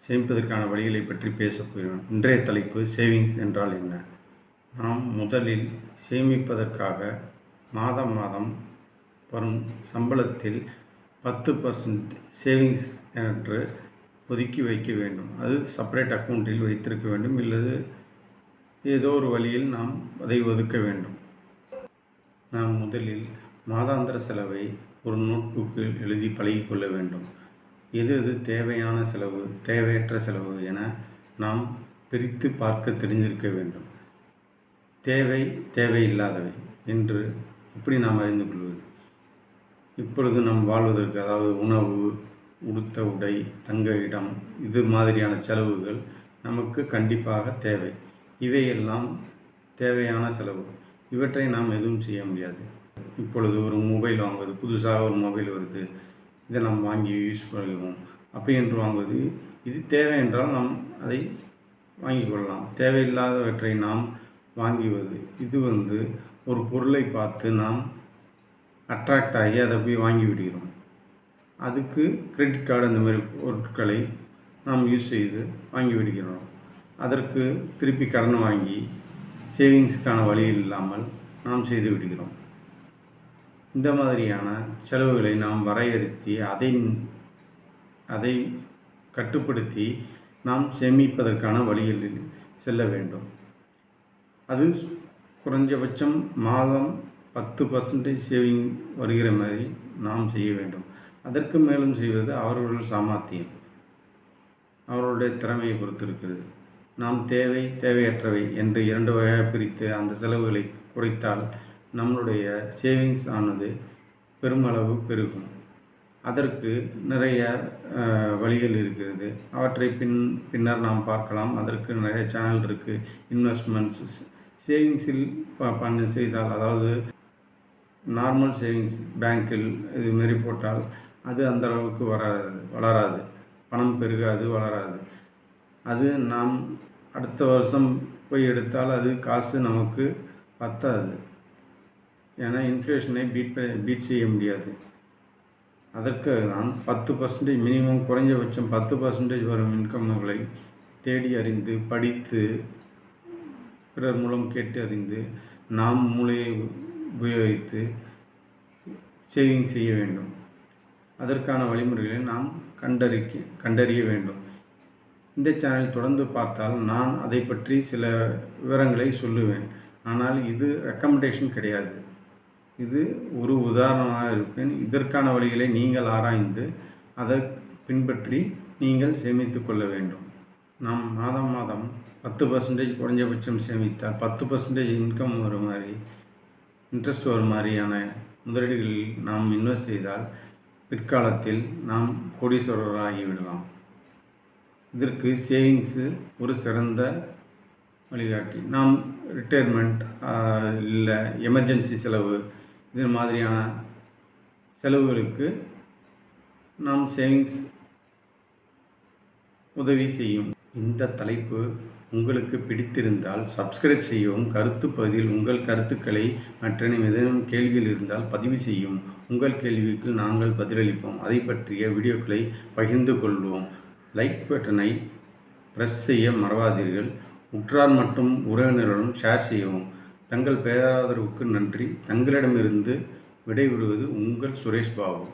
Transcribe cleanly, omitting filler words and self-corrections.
சேமிப்பதற்கான வழிகளை பற்றி பேசப் போகிறோம். இன்றைய தலைப்பு சேவிங்ஸ் என்றால் என்ன? நாம் முதலில் சேமிப்பதற்காக மாதம் மாதம் வரும் சம்பளத்தில் 10% சேவிங்ஸ் என்று ஒதுக்கி வைக்க வேண்டும். அது செப்பரேட் அக்கௌண்ட்டில் வைத்திருக்க வேண்டும், இல்லது ஏதோ ஒரு வழியில் நாம் அதை ஒதுக்க வேண்டும். நாம் முதலில் மாதாந்திர செலவை ஒரு நோட்புக்கில் எழுதி பழகிக்கொள்ள வேண்டும். எது எது தேவையான செலவு, தேவையற்ற செலவு என நாம் பிரித்து பார்க்க தெரிந்திருக்க வேண்டும். தேவை, தேவையில்லாதவை என்று எப்படி நாம் அறிந்து கொள்வது? இப்பொழுது நாம் வாழ்வதற்கு, அதாவது உணவு, உடுத்த உடை, தங்க இடம், இது மாதிரியான செலவுகள் நமக்கு கண்டிப்பாக தேவை. இவையெல்லாம் தேவையான செலவு. இவற்றை நாம் எதுவும் செய்ய முடியாது. இப்பொழுது ஒரு மொபைல் வாங்குவது, புதுசாக ஒரு மொபைல் வருது, இதை நாம் வாங்கி யூஸ் பண்ணுவோம் அப்படி என்று வாங்குவது, இது தேவை என்றால் நாம் அதை வாங்கி கொள்ளலாம். தேவையில்லாதவற்றை நாம் வாங்குவது, இது ஒரு பொருளை பார்த்து நாம் அட்ராக்ட் ஆகி அதை போய் வாங்கி விடுகிறோம். அதுக்கு கிரெடிட் கார்டு அந்த மாதிரி பொருட்களை நாம் யூஸ் செய்து வாங்கி விடுகிறோம். அதற்கு திருப்பி கடன் வாங்கி சேவிங்ஸ்க்கான வழி இல்லாமல் நாம் செய்து விடுகிறோம். இந்த மாதிரியான செலவுகளை நாம் வரையறுத்து அதை கட்டுப்படுத்தி நாம் சேமிப்பதற்கான வழிகளில் செல்ல வேண்டும். அது குறைஞ்சபட்சம் மாதம் 10% சேவிங் வருகிற மாதிரி நாம் செய்ய வேண்டும். அதற்கு மேலும் செய்வது அவர்கள் சாமர்த்தியம், அவர்களுடைய திறமையை பொறுத்து இருக்கிறது. நாம் தேவை, தேவையற்றவை என்று 2 வகையாக பிரித்து அந்த செலவுகளை குறைத்தால் நம்மளுடைய சேவிங்ஸ் ஆனது பெருமளவு பெருகும். அதற்கு நிறைய வழிகள் இருக்கிறது. அவற்றை பின்னர் நாம் பார்க்கலாம். அதற்கு நிறைய சேனல் இருக்குது. இன்வெஸ்ட்மெண்ட்ஸ், சேவிங்ஸில் செய்தால், அதாவது நார்மல் சேவிங்ஸ் பேங்க்கில் இதுமாரி போட்டால் அது அந்த அளவுக்கு வளராது, பணம் பெருகாது, வளராது. அது நாம் அடுத்த வருஷம் போய் எடுத்தால் அது காசு நமக்கு பத்தாது. ஏன்னா இன்ஃப்ளேஷனை பீட் செய்ய முடியாது. அதற்கு தான் 10% மினிமம், குறைஞ்சபட்சம் 10% வரும் இன்கம்களை தேடி அறிந்து, படித்து, பிறர் மூலம் கேட்டு அறிந்து, நாம் மூளையை உபயோகித்து சேவிங் செய்ய வேண்டும். அதற்கான வழிமுறைகளை நாம் கண்டறிய வேண்டும். இந்த சேனல் தொடர்ந்து பார்த்தால் நான் அதை பற்றி சில விவரங்களை சொல்லுவேன். ஆனால் இது ரெக்கமெண்டேஷன் கிடையாது. இது ஒரு உதாரணமாக இருப்பேன். இதற்கான வழிகளை நீங்கள் ஆராய்ந்து அதை பின்பற்றி நீங்கள் சேமித்து கொள்ள வேண்டும். நாம் மாதம் மாதம் 10% குறைஞ்சபட்சம் சேமித்தால் 10% இன்கம் வரும் மாதிரி, இன்ட்ரெஸ்ட் வரும் மாதிரியான முதலீடுகளில் நாம் இன்வெஸ்ட் செய்தால் பிற்காலத்தில் நாம் கோடீஸ்வரராக ஆகிவிடலாம். இதற்கு சேவிங்ஸு ஒரு சிறந்த வழிகாட்டி. நாம் ரிட்டையர்மெண்ட், இல்லை எமர்ஜென்சி செலவு, இது மாதிரியான செலவுகளுக்கு நாம் சேவிங்ஸ் உதவி செய்யும். இந்த தலைப்பு உங்களுக்கு பிடித்திருந்தால் சப்ஸ்கிரைப் செய்யவும். கருத்து பகுதியில் உங்கள் கருத்துக்களை மற்றும் ஏதேனும் கேள்விகள் இருந்தால் பதிவு செய்யும். உங்கள் கேள்விக்கு நாங்கள் பதிலளிப்போம். அதை பற்றிய வீடியோக்களை பகிர்ந்து கொள்வோம். லைக் பட்டனை ப்ரெஸ் செய்ய மறவாதீர்கள். உற்றார் மற்றும் உறவினருடன் ஷேர் செய்யவும். தங்கள் பேராதரவுக்கு நன்றி. தங்களிடமிருந்து விடைபெறுவது உங்கள் சுரேஷ் பாபு.